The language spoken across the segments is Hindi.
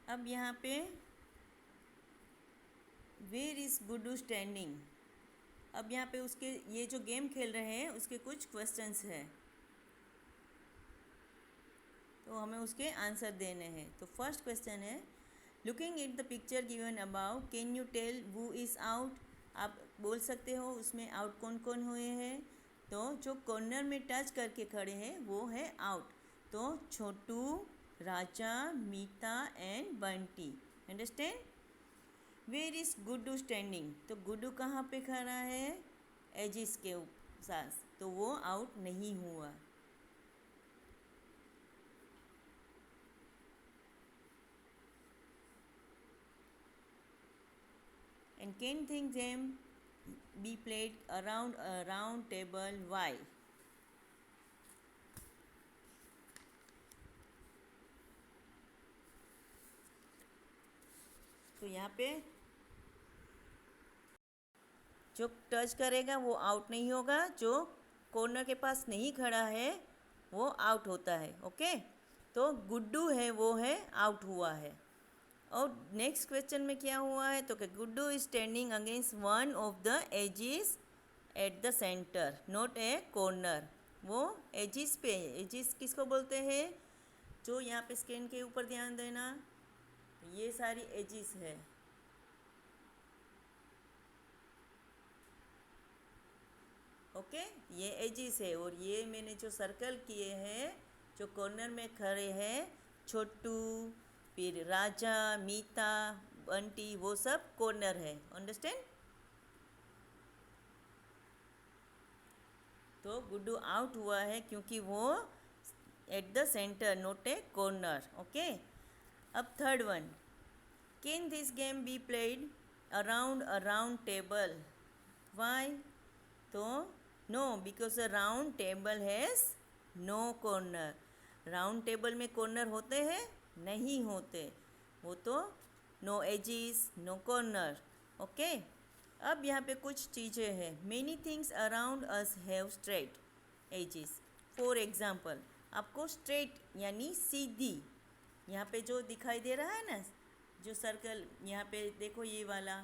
अब यहाँ पे वेयर इज़ गुड्डू स्टैंडिंग। अब यहाँ पे उसके ये जो गेम खेल रहे हैं उसके कुछ क्वेश्चंस हैं, तो हमें उसके आंसर देने हैं। तो फर्स्ट क्वेश्चन है, looking at the picture given above can you tell who is out. आप बोल सकते हो उसमें आउट कौन कौन हुए हैं। तो जो कॉर्नर में टच करके खड़े हैं वो है आउट। तो Chhotu, Raja, Meeta and Bunty. Understand. Where is Guddu standing. तो गुड्डू कहाँ पे खड़ा है, एजिस के साथ, तो वो आउट नहीं हुआ। And can think them be played around a round table, why? तो यहाँ पे जो टच करेगा वो आउट नहीं होगा, जो कॉर्नर के पास नहीं खड़ा है वो आउट होता है। ओके, तो गुड्डू है वो है आउट हुआ है। और नेक्स्ट क्वेश्चन में क्या हुआ है, तो कि Guddu is standing against one of the edges at the centre, not a corner. वो एजिस पे है। एजिस किसको बोलते हैं, जो यहाँ पे स्क्रीन के ऊपर ध्यान देना, ये सारी एजिस है। ओके, ये एजिस है। और ये मैंने जो सर्कल किए हैं, जो कॉर्नर में खड़े हैं, छोटू, फिर राजा, मीता, बंटी, वो सब कॉर्नर है। अंडरस्टैंड। तो गुड्डू आउट हुआ है क्योंकि वो at the centre, not a corner. Okay, अब third one, can this game be played around a round table, why. तो no, because a round table has no corner. Round table में कॉर्नर होते हैं, नहीं होते। वो तो no edges, no corner. Okay, अब यहाँ पे कुछ चीज़ें हैं। Many things around us have straight edges. For example, आपको स्ट्रेट यानी सीधी, यहाँ पे जो दिखाई दे रहा है ना, जो सर्कल यहाँ पे देखो, ये वाला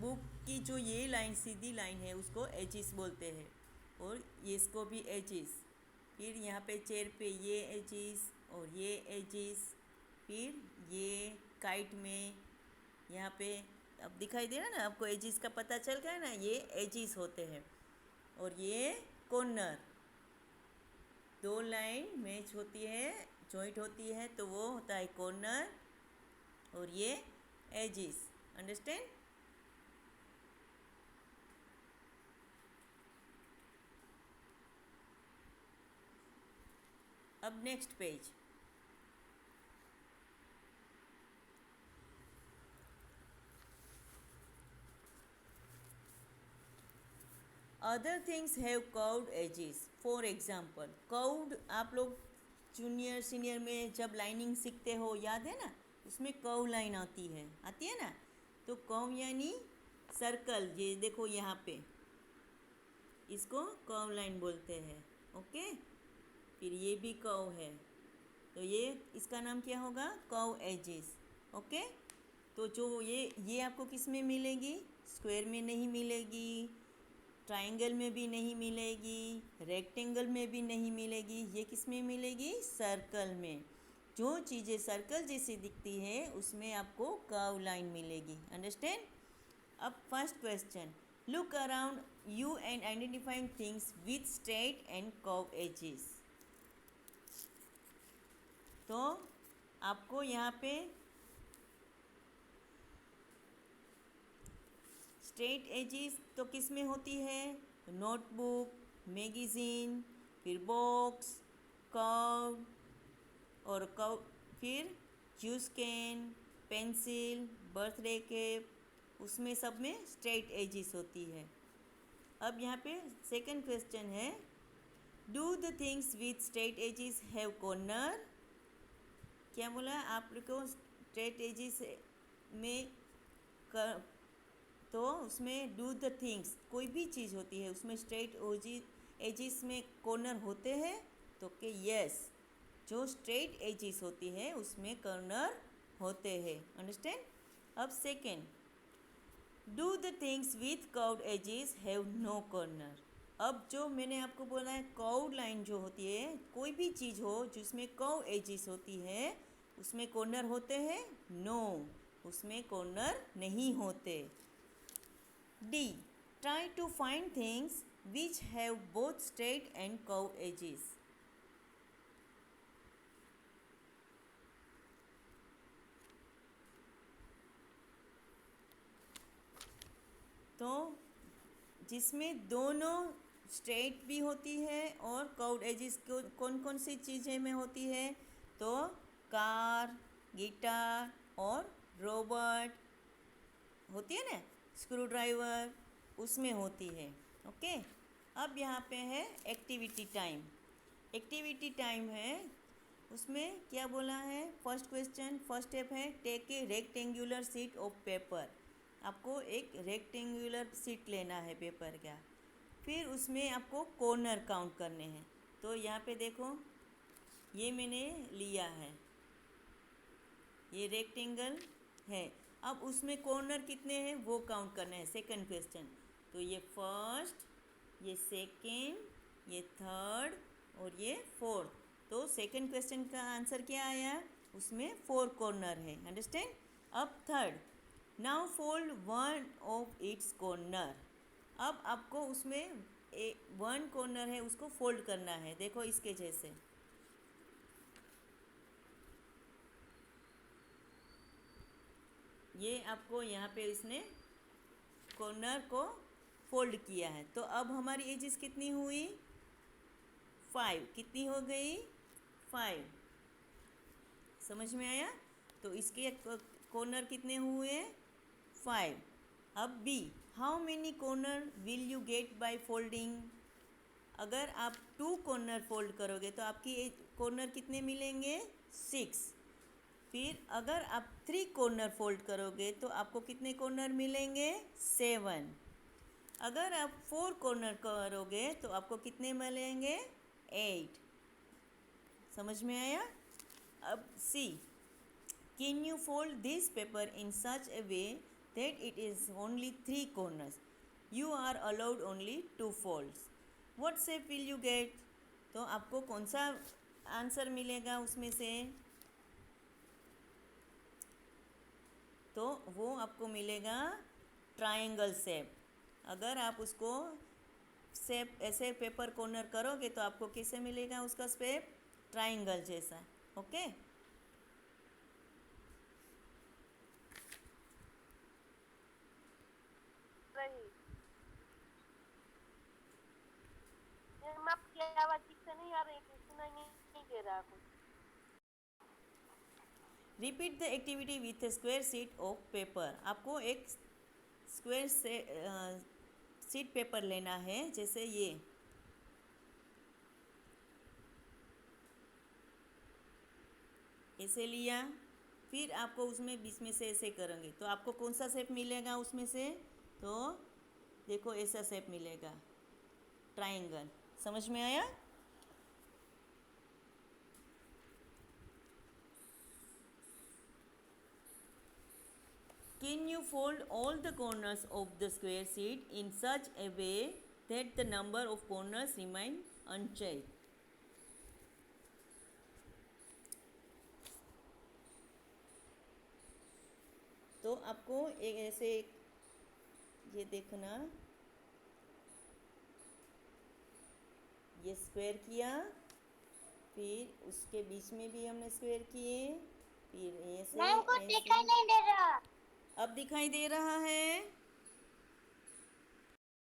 बुक की जो ये लाइन, सीधी लाइन है, उसको एजिस बोलते हैं। और ये इसको भी एजिस। फिर यहाँ पे चेयर पे ये एजिस और ये एजिस। फिर ये काइट में यहाँ पे अब दिखाई दे रहा है ना आपको, एजिस का पता चल गया ना, ये एजिस होते हैं। और ये कॉर्नर, दो लाइन मैच होती है, जॉइंट होती है, तो वो होता है कॉर्नर। और ये एजिस। अंडरस्टैंड। अब next page, other things have curved edges. For example, curved, आप लोग जूनियर सीनियर में जब लाइनिंग सीखते हो, याद है ना, उसमें कर्व लाइन आती है ना। तो कर्व यानी सर्कल, ये देखो यहाँ पे, इसको कर्व लाइन बोलते हैं। ओके, फिर ये भी कर्व है, तो ये इसका नाम क्या होगा, कर्व एजेस। ओके, तो जो ये आपको किस में मिलेगी, स्क्वायर में नहीं मिलेगी, ट्राइंगल में भी नहीं मिलेगी, रेक्टेंगल में भी नहीं मिलेगी। ये किस में मिलेगी, सर्कल में। जो चीज़ें सर्कल जैसी दिखती है उसमें आपको कर्व लाइन मिलेगी। अंडरस्टैंड। अब first question, look around you and identifying things with straight and curve edges. तो आपको यहाँ पे स्ट्रेट एजिस तो किस में होती है, नोटबुक, मैगज़ीन, फिर बॉक्स, कर्व और कर्व, फिर juice can, pencil, birthday cake, उसमें सब में स्ट्रेट एजिस होती है। अब यहाँ पे सेकंड क्वेश्चन है, do the things with straight edges have corner. क्या बोला आप लोग को, स्ट्रेट एजिस में तो उसमें डू द थिंग्स, कोई भी चीज़ होती है उसमें स्ट्रेट एजिस में कॉर्नर होते हैं। तो कि यस, जो स्ट्रेट एजेस होती है उसमें कॉर्नर होते हैं। अंडरस्टैंड। अब second, do the things with curved edges have no corner. अब जो मैंने आपको बोला है कर्व्ड लाइन जो होती है, कोई भी चीज़ हो जिसमें कर्व एजेस होती है उसमें कॉर्नर होते हैं? नो, उसमें कॉर्नर नहीं होते। D, try to find things which have both straight and curve edges. तो जिसमें दोनों स्ट्रेट भी होती है और कर्व्ड एजेस कौन कौन सी चीज़ें में होती है? तो कार, गिटार और रोबोट होती है ना, स्क्रू ड्राइवर, उसमें होती है। ओके। अब यहाँ पे है एक्टिविटी टाइम। एक्टिविटी टाइम है, उसमें क्या बोला है? फर्स्ट क्वेश्चन, फर्स्ट स्टेप है take a rectangular sheet of paper. आपको एक रेक्टेंगुलर शीट लेना है पेपर का, फिर उसमें आपको कॉर्नर काउंट करने हैं। तो यहाँ पे देखो, ये मैंने लिया है, ये रेक्टेंगल है। अब उसमें कॉर्नर कितने हैं वो काउंट करना है। सेकंड क्वेश्चन, तो ये फर्स्ट, ये सेकंड, ये थर्ड और ये फोर्थ। तो सेकंड क्वेश्चन का आंसर क्या आया? उसमें 4 कॉर्नर है। अंडरस्टैंड। अब third, now fold one of its corner. अब आपको उसमें 1 कॉर्नर है उसको फोल्ड करना है। देखो इसके जैसे, ये आपको यहाँ पे इसने कॉर्नर को फोल्ड किया है। तो अब हमारी एजेस कितनी हुई? 5। कितनी हो गई? 5। समझ में आया? तो इसके कॉर्नर कितने हुए? 5। अब B, how many corner will you get by folding. अगर आप 2 कॉर्नर फोल्ड करोगे तो आपकी कॉर्नर कितने मिलेंगे? 6। फिर अगर आप 3 कॉर्नर फोल्ड करोगे तो आपको कितने कॉर्नर मिलेंगे? 7। अगर आप 4 कॉर्नर करोगे तो आपको कितने मिलेंगे? 8। समझ में आया? अब see, can you fold this paper in such a way that it is only 3 corners, you are allowed only 2 folds, what shape will you get. तो आपको कौन सा आंसर मिलेगा उसमें से? तो वो आपको मिलेगा ट्रायंगल शेप। अगर आप उसको शेप ऐसे पेपर कॉर्नर करोगे तो आपको कैसे मिलेगा उसका शेप? ट्रायंगल जैसा। ओके। आपकी आवाज ठीक से नहीं आ रही थी, सुनाई नहीं दे रहा कुछ। Repeat the activity with A square sheet of paper. आपको एक स्क्वायर से शीट पेपर लेना है, जैसे ये ऐसे लिया, फिर आपको उसमें बीच में से ऐसे करेंगे तो आपको कौन सा शेप मिलेगा उसमें से? तो देखो ऐसा शेप मिलेगा, ट्रायंगल। समझ में आया? Can you fold all the corners of the square sheet in such a way that the number of corners remain unchanged? तो आपको एक ऐसे ये देखना, ये स्क्वायर किया, फिर उसके बीच में भी हमने स्क्वायर किए, फिर ऐसे मैम को दिखाई नहीं दे रहा। अब दिखाई दे रहा है?